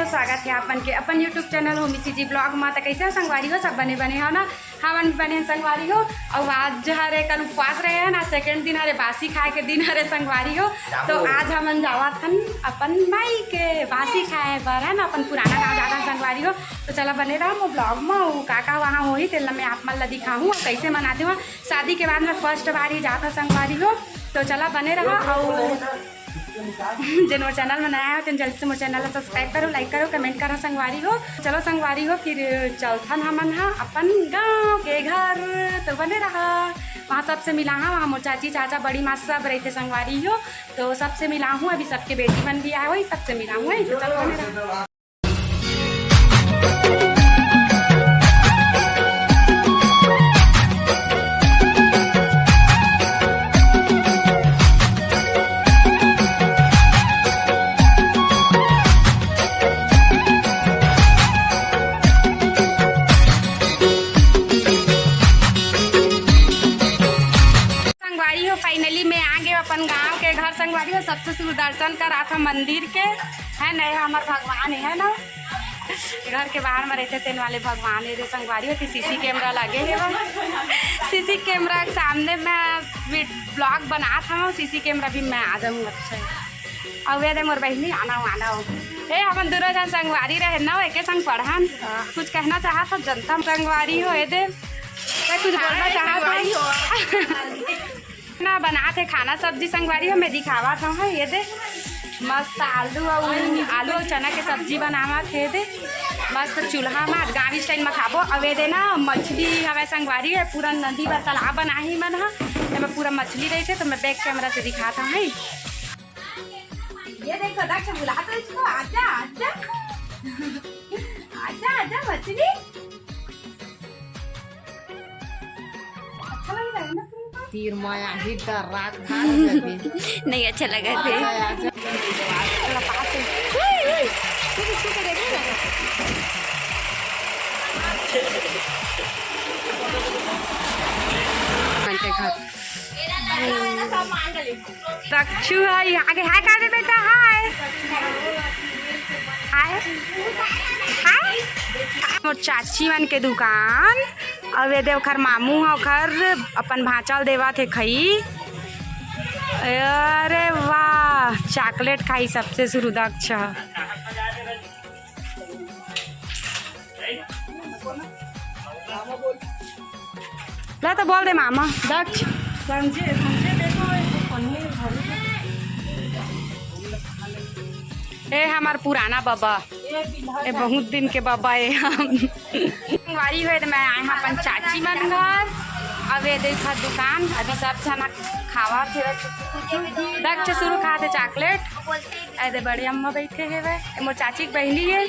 स्वागत है आपन के अपन यूट्यूब चैनल हो मिसी जी ब्लॉग में। तो कैसे संगवारी हो सब बने बने हो ना, हमन बने संगवारी हो। और आज हरे कल उपवास रहे हैं ना, सेकंड दिन हरे बासी खाए के दिन हरे संगवारी हो। तो आज हमन जावत हन अपन माई के बासी खाए पर है ना, अपन पुराना गाँव जाता संगवारी हो। तो चला बने रहा वो ब्लॉग में का वहाँ हो ही तेल मैं आप मन ला दिखाऊँ कैसे मनाते हो। शादी के बाद में फर्स्ट बार ही जाता संगवारी हो। तो चला बने रहा। और जिन मोर चैनल में नया है तो जल्दी से मोर चैनल सब्सक्राइब करो, लाइक करो, कमेंट करो संगवारी हो। चलो संगवारी हो फिर चलथन हमन हा अपन गाँव के घर। तो बने रहा वहाँ सबसे मिला हाँ, वहाँ मोर चाची चाचा बड़ी माँ सब रहते संगवारी हो। तो सबसे मिला हूँ, अभी सबके बेटी बन भी आए हो, सबसे मिला हूँ। तो चलो बने रहा। फाइनली मैं आ गए अपन गांव के घर संगवारी हो। सबसे शुरू दर्शन करा था मंदिर के है न, हमारे भगवान है ना, घर के बाहर में रहते तेन वाले भगवान है संगवारी हो। सीसी कैमरा लगे है, सीसी कैमरा के सामने मैं ब्लॉग बना था, सीसी कैमरा भी मैं आ जाऊँ। अच्छा और वे मोर बहनी आना हो हे हमन दोनों जन संगवारी रहे ना, एक संग पढ़न। कुछ कहना चाहा था जनता संगवारी हो दे, कुछ बोलना चाहा था ना। बनाते खाना सब्जी संगवारी हो, मैं दिखावा था ये दे मस्त आलू और चना के सब्जी बनावा थे दे मस्त चूल्हा में गाँव स्टाइल में खाबो। अवे दे ना मछली हमें संगवारी है, पूरा नदी पर तालाब बना ही मन हा, मैं पूरा मछली रही थे। तो मैं बैक कैमरा से दिखाता है। ये देखो दक्ष बुला तो इसको, आजा आजा आजा आजा मछली। अच्छा लग रहा है ना तीर माया ही रात नहीं अच्छा लगा थे। रक्षु है आगे हाय कर दे बेटा, हाय हाय हाय। मोर चाची मन के दुकान अब ये देव खर मामू हो खर अपन भाचल देवा थे खई। अरे वाह चॉकलेट खाई सबसे शुरू दक्ष। ला तो बोल दे मामा दक्ष। ए हमार पुराना बाबा, ए बहुत दिन के बाबा है हम। संगवारी हुए तो मैं आए हैं अपन चाची मन घर। अब ये देखा दुकान अभी सब खाना खावा थे। दक्ष शुरू खाते चॉकलेट। ऐसे बड़े अम्मा बैठे है वे, मोर चाची की बहनी है,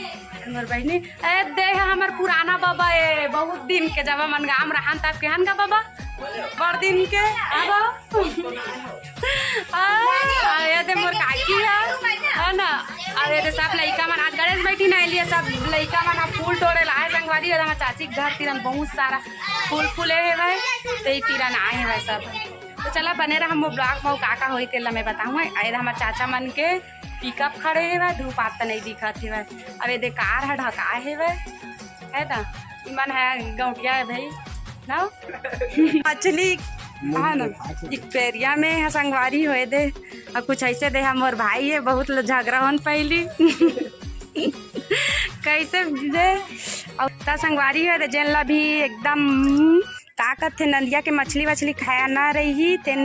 मोर बहनी। ए दे है हमार पुराना बाबा है, बहुत दिन के जब मन गाँव रहन तब केहन का बाबा बड़ दिन के। अब ये मोर काकी है ना। अरे सब लड़का मन आज गणेश बैठी ना लिए, सब लड़का मन फूल तोड़े लाए संगवारी। और हमारे चाची के घर तिरन बहुत सारा फूल फूले है भाई, तो ये तिरन आए हैं भाई सब। तो चला बने रहा हम वो ब्लॉग में का हो तेल मैं बताऊँ। अरे हमारे चाचा मन के पिकअप खड़े है भाई, धूप आता नहीं दिखत है भाई। अब ये कार है ढका है भाई, है ना मन है गौटिया है भाई ना। मछली हाँ ना इक्पेरिया में है संगवारी हुए दे। और कुछ ऐसे दे हम और भाई है, बहुत झगड़ा होन पहली कैसे दे। और संगवारी हुए दे जेन ला भी एकदम ताकत थे नदिया के मछली वछली खाया ना रही तेन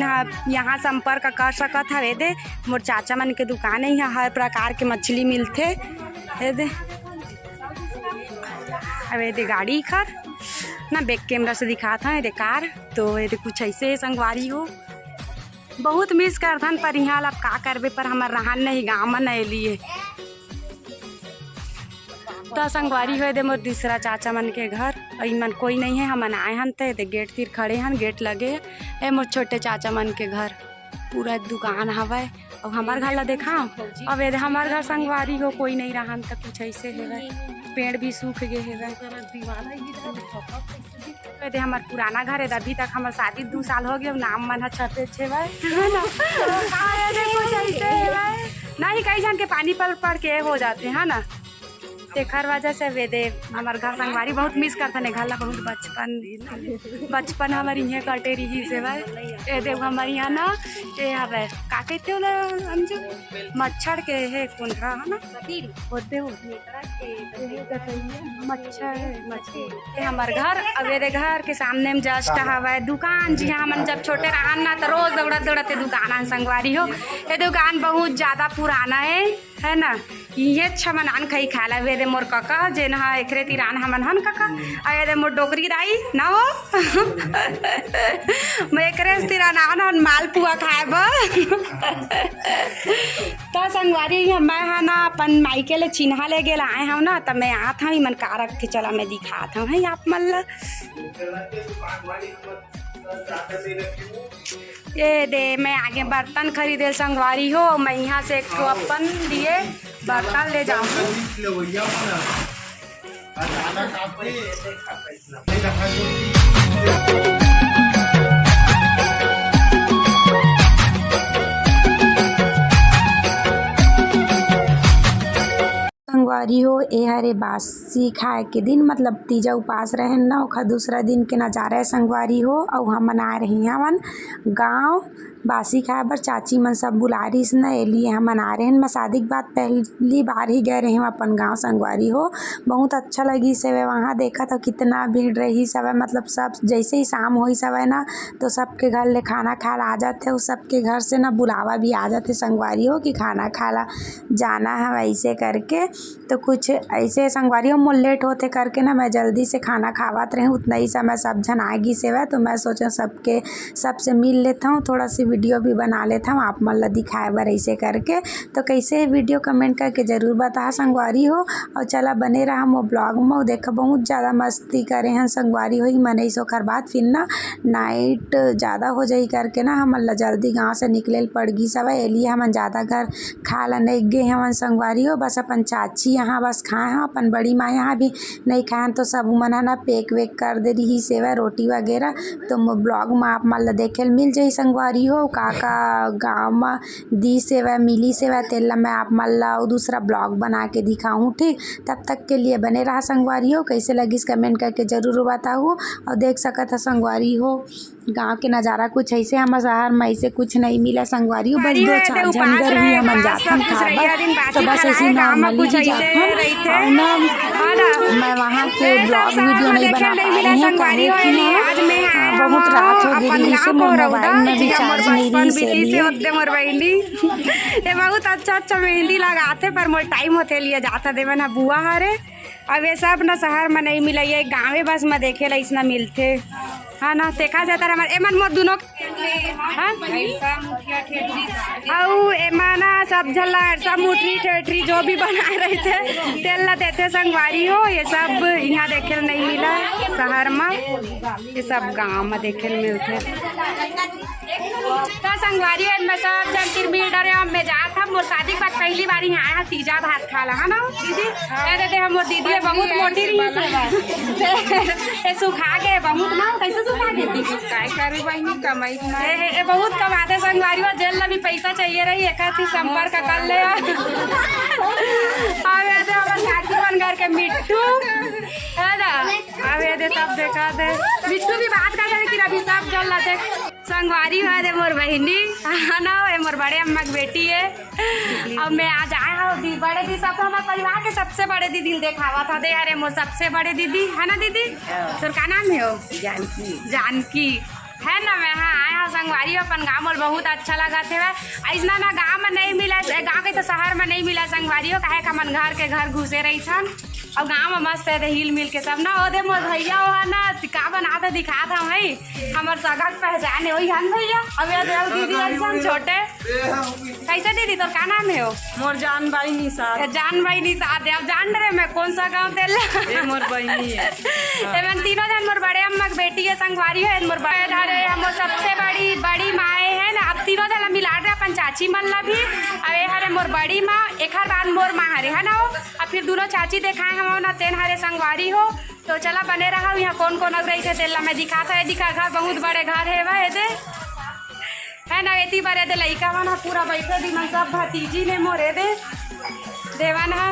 यहाँ संपर्क कर सकत हवे दे। मोर चाचा मन के दुकान है, यहाँ हर प्रकार के मछली मिलते है दे। अब ये गाड़ी खर ना बैक कैमरा से दिखाता है ये कार। तो ये कुछ ऐसे संगवारी हो, बहुत मिस करथन पर यहाँ अब का करबे, पर हमार रहन नहीं गाँव में नहीं लिए। तो संगवारी हुए दे मोर दूसरा चाचा मन के घर, और मन कोई नहीं है, हमन आए हन ते गेट तीर खड़े हन, गेट लगे है। मोर छोटे चाचा मन के घर पूरा दुकान हवा। और हमार घर ला देखा, अब ये हमार घर संगवारी हो कोई नहीं रहन तो कुछ ऐसे है, पेड़ भी सूख गए है। हमार पुराना घर है, अभी तक हमार शादी 2 साल हो गए, नाम मन छपे छे नहीं कई जन के पानी पड़ के हो जाते हैं ना। तेखर वजह से वे दे हमार घर संगवारी बहुत मिस करते ने घर ला बहुत बचपन हमारी यहाँ कटे रही से भाई ए देव हमारे यहाँ ना ये हवे का कहते हो अंजू मच्छर के है कुंडरा है ना होते हो मच्छर हमार घर अवेरे घर के सामने में जस्ट हवा दुकान जी हाँ मन जब छोटे रहन ना तो रोज दौड़त दौड़ते दुकान संगवारी हो ये दुकान बहुत ज़्यादा पुराना है ना ये छमन खई खाला वे दे मोर काका जेन हा एकरे तिरान हमन हन काका आए दे मोर डोकरी दाई ना हो मैं एकरे तिरान हन मालपुआ खाए ब तो संगवारी मैं है ना अपन मायके ले चिन्हा ले गेल आए हम ना तब मैं आत हूँ मन का रख के चला मैं दिखात हूँ है आप मन ये दे मैं आगे बर्तन खरीदे संगवारी हो मैं यहाँ से एक ठो अपन लिए बर्तन ले जाऊँ संगवारी हो ए हरे बासी खाए के दिन मतलब तीजा उपास रहे ना ओखा दूसरा दिन के नज़ारा संगवारी हो और हम मना रही हमन गाँव बासी खाए बर चाची मन सब बुला रही न एलिए हम मना रहे हैं। मैं शादी के बाद पहली बार ही गए रही हूँ अपन गांव संगवारी हो बहुत अच्छा लगी सब वहाँ देखा तो कितना भीड़ रही सब मतलब सब जैसे ही शाम हो सब है ना तो सबके घर ले खाना खाला आ जाते उस सबके घर से ना बुलावा भी आ जाते संगवारी हो कि खाना खाला जाना है वैसे करके तो कुछ ऐसे संगवारी हो मोल लेट होते करके ना मैं जल्दी से खाना खावात रही उतना ही समय सब जन आएगी सेवा तो मैं सोचा सबसे मिल लेता हूँ थोड़ा सी वीडियो भी बना लेता हूँ आप मन दिखाए बर ऐसे करके तो कैसे वीडियो कमेंट करके ज़रूर बता संगवारी हो और चला बने रहा वो ब्लॉग में देखा बहुत ज़्यादा मस्ती करे हैं संगवारी हो मने सोखर बाद फिर ना नाइट ज़्यादा हो जाई करके ना हम जल्दी गाँव से निकले पड़ गई सब एलिए हम ज़्यादा घर खा ला नहीं गए हम संगवारी हो बस अपन चाची यहाँ बस खाए हैं अपन बड़ी माँ यहाँ भी नहीं खाएं तो सब मन ना पेक वेक कर दे रही सेवा रोटी वगैरह तो ब्लॉग में आप मन देखे मिल जाई संगवारी हो काका गाँव में दी सेवा मिली सेवा तेल मैं आप मल्ला दूसरा ब्लॉग बना के दिखाऊँ ठीक तब तक के लिए बने रहा संगवारी हो कैसे लगी इस कमेंट करके ज़रूर बताऊँ और देख सकत है संगवारी हो गांव के नज़ारा कुछ ऐसे हम शहर में ऐसे कुछ नहीं मिला संगवारी हो बस दो चार झंगर भी हम जाते हैं खाबर तो बस ऐसे नॉर्मली ही जाते हैं ना मैं वहाँ के ब्लॉग वीडियो नहीं बना पा रही हूँ बहुत रात हो गई इसे मोबाइल में भी चार्ज नहीं रही ये बहुत अच्छा मेहंदी लगाते पर मोर टाइम होते लिए जाता देवे ना बुआ हरे अब ये सब ना शहर में नहीं मिला ये गाँव बस में देखे ला इसना मिलते हाँ ना देखा जाता है हमारे एमन मोर दोनों और एमाना सब झल्ला सब मुठरी ठेठरी जो भी बना रहे थे तेल ला देते संगवारी हो ये सब यहाँ देखे नहीं मिला शहर में ये सब गांव में देखे मिलते तो संगवारी में सब जन किरमीडर में जात हम मोर शादी के बाद पहली बार यहाँ आया तीजा भात खाला है ना दीदी दे हम मोर दीदी बहुत मोटी रही सुखा के बहुत ना कैसे सुखा देती कमाई बहुत कमाते संगवारी हो जेल भी पैसा चाहिए रही एक संपर्क कर ले साथी बन करके मिट्टू है ना अब ये सब देखा दे मिट्टू भी बात कर रहे कि अभी सब जल रहा थे संगवारी है दे मोर बहनी ना मोर बड़े अम्मा की बेटी है अब मैं आज आया हूँ बड़े दी सब हमारे परिवार के सबसे बड़े दीदी दिखावा था दे अरे मोर सबसे बड़े दीदी है ना दीदी तो क्या नाम है जानकी है ना मैं हाँ आया संगवारी अपन गाँव में बहुत अच्छा लगा थे ऐसा ना गाँव में नहीं मिला गाँव के तो शहर में नहीं मिला संगवारी कहे का मन घर के घर घुसे रही था और गाँव में मस्त है हिल मिल के सब ना ओदे मोर भैया वहाँ ना का बनाते दिखा था भाई हमार सगत पहचान है वही हन भैया अब दीदी हम छोटे कैसे दीदी तो क्या नाम है मोर जान भाई निषाद है अब जान रहे मैं कौन सा गाँव तेल मोर बहनी है तीनों जन मोर बड़े अम्मा की बेटी है संगवारी है मोर हम सबसे बड़ी माए है ना अब तीनों जन मिला रहे अपन चाची मल्ला भी अब ये हरे मोर बड़ी माँ एक हर बाद मोर माँ हरे है ना अब फिर दोनों चाची दिखाए हम ना तेन हरे संगवारी हो तो चला बने रहा यहाँ कौन कौन अग रही थे तेला मैं दिखाता है दिखा घर बहुत बड़े घर है वह दे है ना एती बड़े दे लइका वहाँ पूरा बैठे दी सब भतीजी ने मोरे दे देवा ना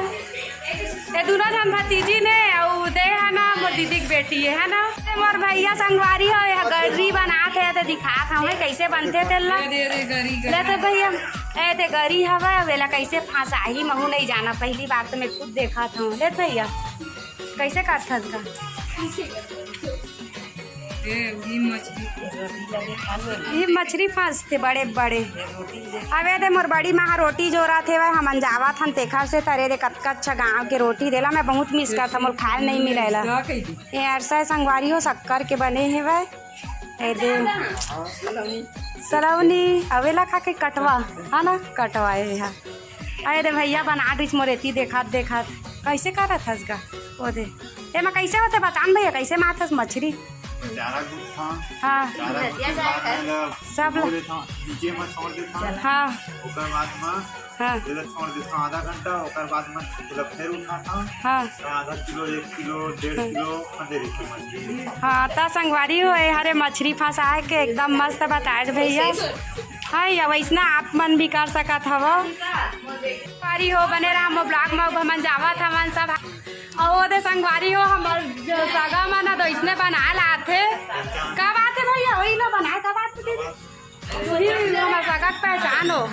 ये दोनों जन भतीजी ने और दे है ना मोर दीदी की बेटी है ना। मोर भैया संगवारी हो यह गरी बनात है तो दिखात हमें कैसे बनते थे ला ले तो भैया ए ते गरी हवा वेला कैसे फंसाही महू नहीं जाना पहली बार तो मैं खुद देखा था। ले भैया कैसे काट था ये मछली फंसते बड़े बड़े। अबे दे मोर बड़ी माँ रोटी जो रहा थे वह हम जावा था तेखा से तरे दे कतका अच्छा गाँव के रोटी देला मैं बहुत मिस करता मोर खाए नहीं मिलेला। ये ऐसा संगवारी हो शक्कर के बने हैं वह दे सलौनी अवेला खा के कटवा है ना कटवाए है। अरे दे भैया बना दी मोरेती देखा देखा कैसे कर रहा था इसका वो दे ए मैं कैसे होते बतान भैया कैसे माथस मछली हाँ सब नीचे में छोड़ देता हाँ ओकर बाद में हाँ छोड़ देता आधा घंटा ओकर बाद में मतलब फिर उठाता हाँ आधा किलो 1 किलो 1.5 किलो दे देती मछली। हाँ ता संगवारी हो हरे मछली फंसा के एकदम मस्त बताए भैया। हाँ या वैसना आप मन भी कर सकत हव संगवारी हो बने रहा हम ब्लॉग में हमन जावत हमन सब और दे संगवारी हो हमार सगा मन तो इसने बना लाते कब आते भैया वही ना बनाए कब आते वही हमार सगा की पहचान हो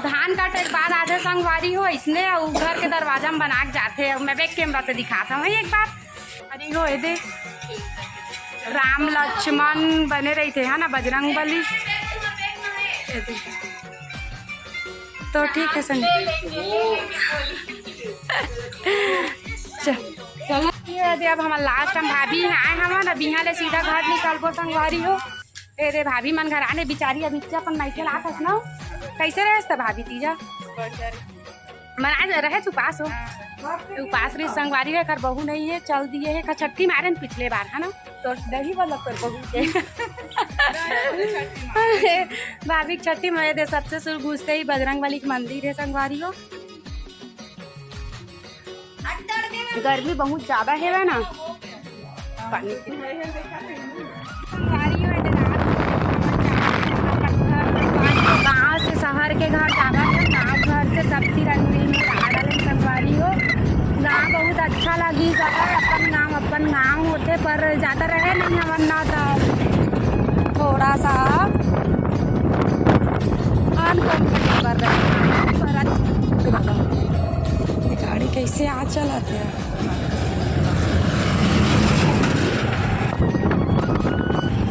धान काटे के बाद आधे संगवारी हो इसने घर के दरवाजा में बना के जाते मैं बैक कैमरा से दिखाता हूँ एक बार। अरे हो दे राम लक्ष्मण बने रही थे है ना बजरंग बली तो ठीक है संग चलो अब हमारे लास्ट हम भाभी आए हम अब यहाँ ले सीधा घर निकलबो संगवारी हो। अरे भाभी मन घर आने बिचारी अभी अपन माइके ला थस ना कैसे रहे भाभी तीजा मना रहे उपास हो उपास रही संगवारी है कर बहू नहीं है चल दिए है कछट्टी मारे न पिछले बार है ना तो दही वाला कर बहू के भाभी की छठी में दे सबसे शुरू घुसते ही बजरंग बली के मंदिर है संगवारी हो। गर्मी बहुत ज्यादा है ना पानी गाँव से शहर के घर जावा गाँव घर से सब्जी रंगली में डाले संगवारी हो। गाँव बहुत अच्छा लगी शहर अपन गाँव होते पर ज़्यादा रहे नहीं हमन ना तो थोड़ा सा अनकम्फर्टेबल रहे पर अच्छा गाड़ी कैसे आ चला था।